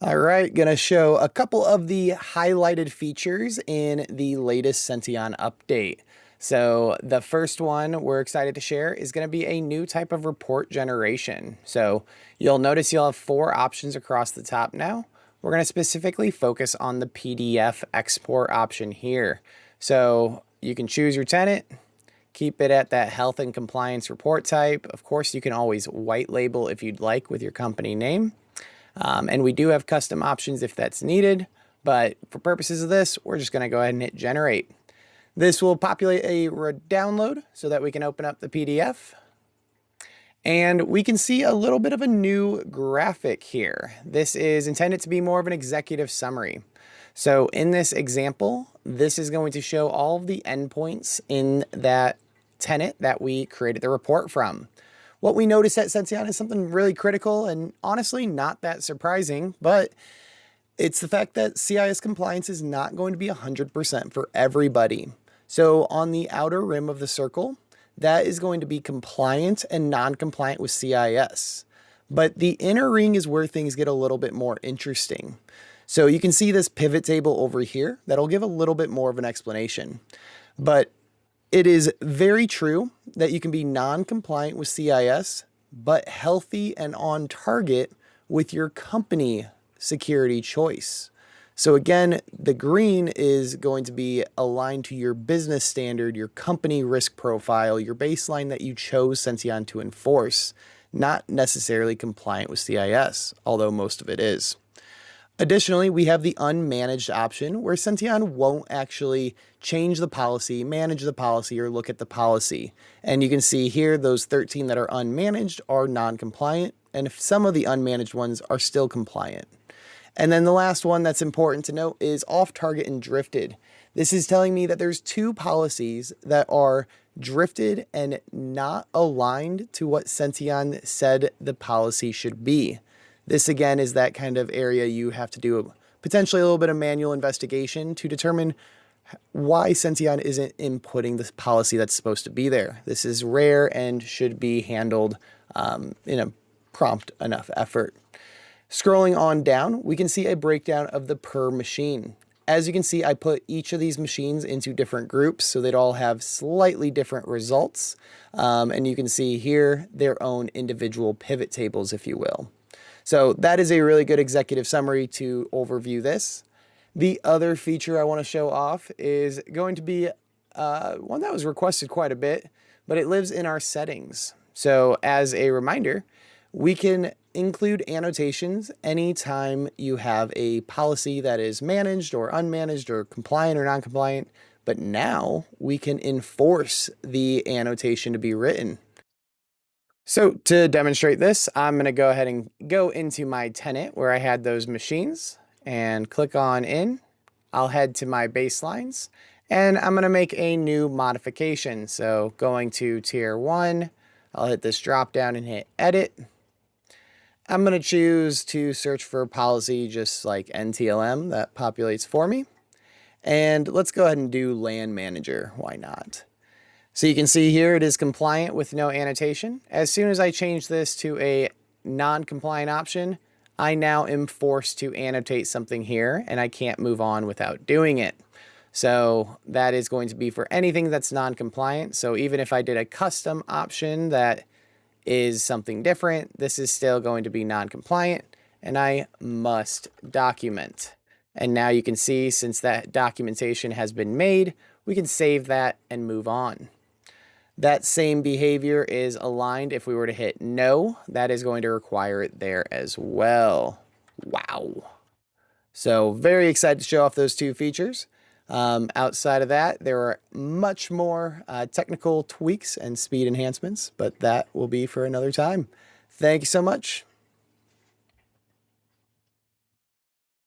All right, gonna show a couple of the highlighted features in the latest Sention update. So the first one we're excited to share is gonna be a new type of report generation. So you'll notice you'll have 4 options across the top now. We're gonna specifically focus on the PDF export option here. So you can choose your tenant, keep it at that health and compliance report type. Of course, you can always white label if you'd like with your company name. And we do have custom options if that's needed, but for purposes of this, we're just going to go ahead and hit generate. This will populate a download so that we can open up the PDF. And we can see a little bit of a new graphic here. This is intended to be more of an executive summary. So in this example, this is going to show all of the endpoints in that tenant that we created the report from. What we noticed at Sention is something really critical and honestly not that surprising, but it's the fact that CIS compliance is not going to be 100% for everybody. So on the outer rim of the circle, that is going to be compliant and non-compliant with CIS. But the inner ring is where things get a little bit more interesting. So you can see this pivot table over here that'll give a little bit more of an explanation. But it is very true that you can be non-compliant with CIS, but healthy and on target with your company security choice. So again, the green is going to be aligned to your business standard, your company risk profile, your baseline that you chose Sention to enforce, not necessarily compliant with CIS, although most of it is. Additionally, we have the unmanaged option where Sention won't actually change the policy, manage the policy, or look at the policy. And you can see here those 13 that are unmanaged are non-compliant, and if some of the unmanaged ones are still compliant. And then the last one that's important to note is off-target and drifted. This is telling me that there's 2 policies that are drifted and not aligned to what Sention said the policy should be. This again is that kind of area you have to do potentially a little bit of manual investigation to determine why Sention isn't inputting the policy that's supposed to be there. This is rare and should be handled in a prompt enough effort. Scrolling on down, we can see a breakdown of the per machine. As you can see, I put each of these machines into different groups so they'd all have slightly different results. And you can see here their own individual pivot tables, if you will. So that is a really good executive summary to overview this. The other feature I want to show off is going to be one that was requested quite a bit, but it lives in our settings. So as a reminder, we can include annotations anytime you have a policy that is managed or unmanaged or compliant or non-compliant, but now we can enforce the annotation to be written. So to demonstrate this, I'm going to go ahead and go into my tenant where I had those machines and click on in. I'll head to my baselines and I'm going to make a new modification. So going to tier 1, I'll hit this drop down and hit edit. I'm going to choose to search for a policy just like NTLM that populates for me. And let's go ahead and do LAN manager. Why not? So you can see here it is compliant with no annotation. As soon as I change this to a non-compliant option, I now am forced to annotate something here and I can't move on without doing it. So that is going to be for anything that's non-compliant. So even if I did a custom option that is something different, this is still going to be non-compliant and I must document. And now you can see since that documentation has been made, we can save that and move on. That same behavior is aligned if we were to hit no. That is going to require it there as well. Wow. So very excited to show off those 2 features. Outside of that, there are much more technical tweaks and speed enhancements, but that will be for another time. Thank you so much.